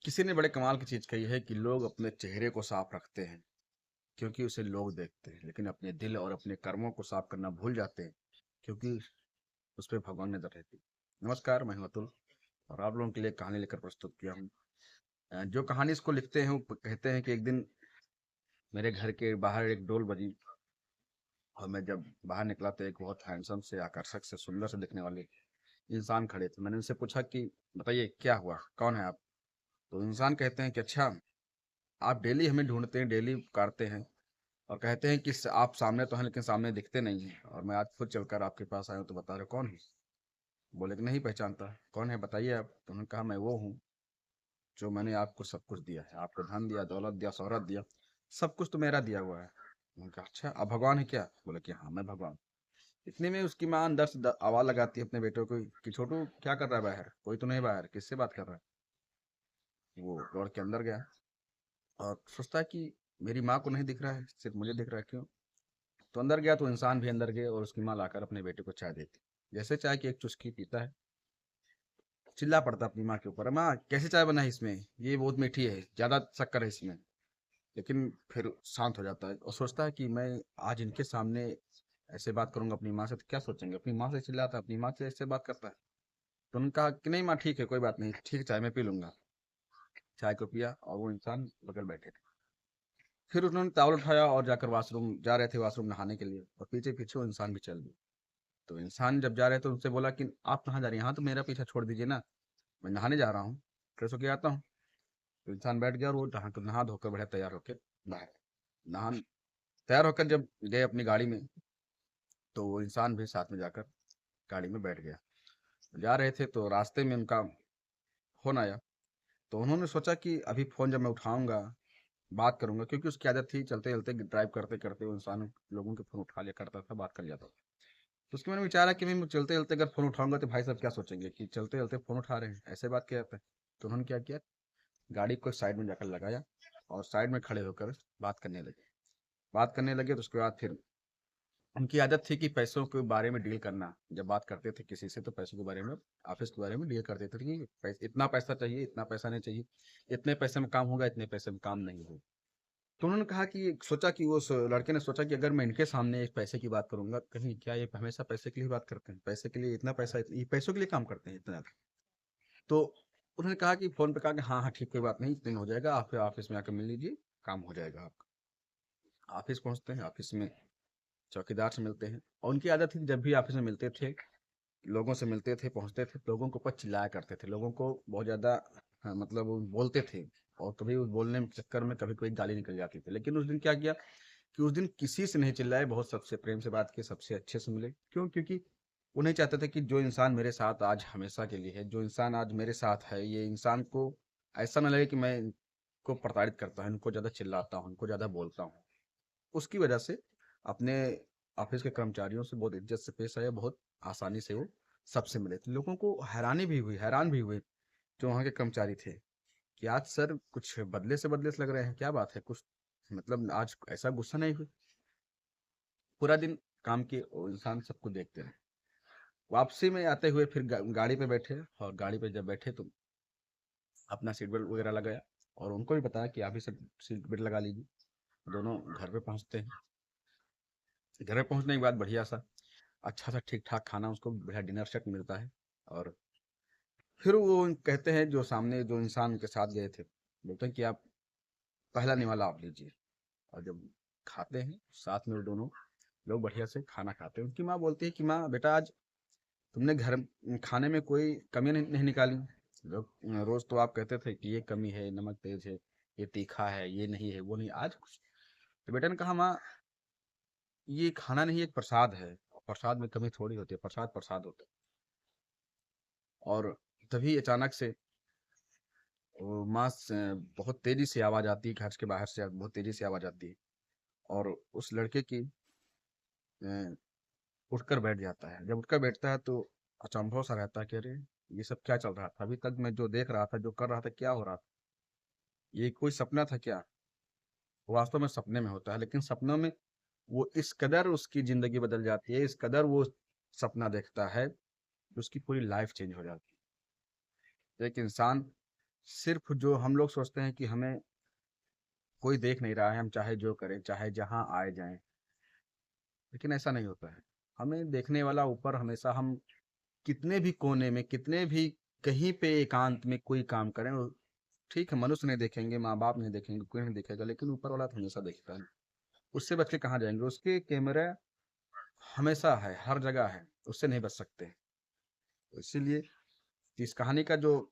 किसी ने बड़े कमाल की चीज़ कही है कि लोग अपने चेहरे को साफ रखते हैं क्योंकि उसे लोग देखते हैं, लेकिन अपने दिल और अपने कर्मों को साफ करना भूल जाते हैं क्योंकि उस पे भगवान नजर रहती है। नमस्कार, मैं हूं अतुल और आप लोगों के लिए कहानी लेकर प्रस्तुत किया हूँ। जो कहानी इसको लिखते हैं वो कहते हैं कि एक दिन मेरे घर के बाहर एक डोल बजी और मैं जब बाहर निकला तो एक बहुत हैंडसम से, आकर्षक से, सुंदर से दिखने वाले इंसान खड़े थे। मैंने उनसे पूछा कि बताइए क्या हुआ, कौन है आप? तो इंसान कहते हैं कि अच्छा, आप डेली हमें ढूंढते हैं, डेली पुकारते हैं और कहते हैं कि आप सामने तो हैं लेकिन सामने दिखते नहीं हैं, और मैं आज खुद चलकर आपके पास आया हूँ, तो बता रहे हो कौन है? बोले कि नहीं पहचानता। कौन है बताइए आप। तो उन्होंने कहा मैं वो हूँ जो मैंने आपको सब कुछ दिया है, आपको धन दिया, दौलत दिया, शोहरत दिया, सब कुछ तो मेरा दिया हुआ है। उन्होंने कहा अच्छा, आप भगवान है क्या? बोले कि हाँ मैं भगवान। इतने में उसकी माँ अंदर से आवाज लगाती है अपने बेटे को कि छोटू क्या कर रहा है बाहर? कोई तो नहीं बाहर, किससे बात कर रहा है? वो दौड़ के अंदर गया और सोचता है कि मेरी माँ को नहीं दिख रहा है, सिर्फ मुझे दिख रहा है, क्यों? तो अंदर गया तो इंसान भी अंदर गए और उसकी माँ लाकर अपने बेटे को चाय देती। जैसे चाय की एक चुस्की पीता है, चिल्ला पड़ता अपनी माँ के ऊपर, माँ कैसे चाय बना है इसमें, ये बहुत मीठी है, ज्यादा शक्कर है इसमें। लेकिन फिर शांत हो जाता है और सोचता है कि मैं आज इनके सामने ऐसे बात करूंगा अपनी माँ से तो क्या सोचेंगे। अपनी माँ से चिल्लाता है, अपनी माँ से ऐसे बात करता है। तो उन्होंने कहा कि नहीं माँ, ठीक है, कोई बात नहीं, ठीक है, चाय मैं पी लूंगा। चाय को पिया और वो इंसान बगल बैठे थे। फिर उन्होंने टॉवल उठाया और जाकर वॉशरूम जा रहे थे, वॉशरूम नहाने के लिए, और पीछे पीछे वो इंसान भी चल दिया। तो इंसान जब जा रहे थे उनसे बोला कि आप कहाँ जा रही हैं? यहाँ तो मेरा पीछा छोड़ दीजिए ना, मैं नहाने जा रहा हूँ, फ्रेश होके आता हूँ। तो इंसान बैठ गया और वो नहा धोकर बढ़िया तैयार होकर बाहर नहा तैयार होकर जब गए अपनी गाड़ी में, तो वो इंसान भी साथ में जाकर गाड़ी में बैठ गया। जा रहे थे तो रास्ते में उनका फोन आया। तो उन्होंने सोचा कि अभी फोन जब मैं उठाऊंगा, बात करूंगा, क्योंकि उसकी आदत थी चलते चलते, ड्राइव करते करते वो इंसान लोगों के फोन उठा लिया करता था, बात कर जाता था। तो उसके मैंने विचारा कि मैं चलते चलते अगर फोन उठाऊंगा तो भाई साहब क्या सोचेंगे कि चलते चलते फोन उठा रहे हैं, ऐसे बात किया जाता है। तो उन्होंने क्या किया, गाड़ी को साइड में जाकर लगाया और साइड में खड़े होकर बात करने लगे। बात करने लगे तो उसके बाद फिर उनकी आदत थी कि पैसों के बारे में डील करना। जब बात करते थे किसी से तो पैसों के बारे में, ऑफिस के बारे में डील करते थे कि इतना पैसा चाहिए, इतना पैसा नहीं चाहिए, इतने पैसे में काम होगा, इतने पैसे में काम नहीं होगा। तो उन्होंने कहा कि सोचा कि लड़के ने सोचा कि अगर मैं इनके सामने इस पैसे की बात करूंगा, कहीं क्या ये हमेशा पैसे के लिए बात करते हैं, पैसे के लिए इतना पैसा, ये पैसों के लिए काम करते हैं इतना ज्यादा। तो उन्होंने कहा कि फोन पे कहा कि हाँ हाँ ठीक, कोई बात नहीं, इतने में हो जाएगा, आप ऑफिस में आकर मिल लीजिए, काम हो जाएगा आपका। ऑफिस पहुंचते हैं, ऑफिस में चौकीदार से मिलते हैं, और उनकी आदत थी जब भी ऑफिस में मिलते थे, लोगों से मिलते थे, पहुंचते थे, लोगों के ऊपर चिल्लाया करते थे, लोगों को बहुत ज्यादा, हाँ, मतलब वो बोलते थे। और कभी उस बोलने के चक्कर में कभी कोई गाली निकल जाती थी। लेकिन उस दिन क्या किया कि उस दिन किसी से नहीं चिल्लाए, बहुत सबसे प्रेम से बात की, सबसे अच्छे से मिले। क्यों? क्योंकि वो नहीं चाहते थे कि जो इंसान मेरे साथ आज हमेशा के लिए है, जो इंसान आज मेरे साथ है, ये इंसान को ऐसा ना लगे कि मैं इनको प्रताड़ित करता हूँ, इनको ज्यादा चिल्लाता हूँ, इनको ज्यादा बोलता हूँ। उसकी वजह से अपने ऑफिस के कर्मचारियों से बहुत इज्जत से पेश आया, बहुत आसानी से वो सबसे मिले थे। लोगों को हैरानी भी हुई, हैरान भी हुए जो वहाँ के कर्मचारी थे कि आज सर कुछ बदले से लग रहे हैं, क्या बात है, कुछ मतलब आज ऐसा गुस्सा नहीं हुई। पूरा दिन काम किए और इंसान सबको देखते रहे। वापसी में आते हुए फिर गाड़ी पे बैठे, और गाड़ी पे जब बैठे तो अपना सीट बेल्ट वगैरह लगाया, और उनको भी बताया कि आप भी सब सीट बेल्ट लगा लीजिए। दोनों घर पे पहुंचते हैं। घर पे पहुंचने के बाद बढ़िया सा, अच्छा सा ठीक ठाक खाना, उसको बढ़िया डिनर सेट मिलता है। और फिर वो कहते हैं, जो सामने जो इंसान के साथ गए थे, बोलते हैं कि आप पहला निवाला आप लीजिए। और जब खाते हैं साथ में, वो दोनों लोग बढ़िया से खाना खाते हैं। उनकी माँ बोलती है कि माँ बेटा, आज तुमने घर खाने में कोई कमी नहीं निकाली। लोग रोज तो आप कहते थे कि ये कमी है, नमक तेज है, ये तीखा है, ये नहीं है, वो नहीं, आज कुछ। तो बेटा ने कहा माँ, ये खाना नहीं, एक प्रसाद है, प्रसाद में कमी थोड़ी होती है, प्रसाद प्रसाद होता है। और तभी अचानक से वो माँ से बहुत तेजी से आवाज आती है, घर के बाहर से बहुत तेजी से आवाज आती है। और उस लड़के की अ, उठकर बैठ जाता है। जब उठकर बैठता है तो अचंभव सा रहता है कि अरे, ये सब क्या चल रहा था? अभी तक मैं जो देख रहा था, जो कर रहा था, क्या हो रहा था? ये कोई सपना था क्या? वास्तव में सपने में होता है, लेकिन सपनों में वो इस कदर उसकी जिंदगी बदल जाती है, इस कदर वो सपना देखता है कि उसकी पूरी लाइफ चेंज हो जाती है। एक इंसान सिर्फ जो हम लोग सोचते हैं कि हमें कोई देख नहीं रहा है, हम चाहे जो करें, चाहे जहाँ आए जाएं, लेकिन ऐसा नहीं होता है। हमें देखने वाला ऊपर हमेशा, हम कितने भी कोने में, कितने भी कहीं पे एकांत में कोई काम करें, ठीक है, मनुष्य नहीं देखेंगे, माँ बाप नहीं देखेंगे, कोई नहीं देखेगा, लेकिन ऊपर वाला तो हमेशा देखता है। उससे बच के कहाँ जाएंगे? उसके कैमरा हमेशा है, हर जगह है, उससे नहीं बच सकते। तो इसीलिए इस कहानी का जो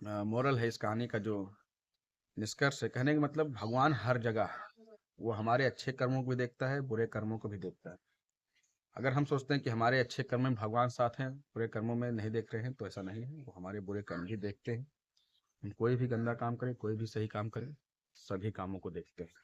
मोरल है, इस कहानी का जो निष्कर्ष है, कहने का मतलब भगवान हर जगह है। वो हमारे अच्छे कर्मों को भी देखता है, बुरे कर्मों को भी देखता है। अगर हम सोचते हैं कि हमारे अच्छे कर्म में भगवान साथ हैं, बुरे कर्मों में नहीं देख रहे हैं, तो ऐसा नहीं है। वो हमारे बुरे कर्म भी देखते हैं। हम कोई भी गंदा काम करें, कोई भी सही काम करें, सभी कामों को देखते हैं।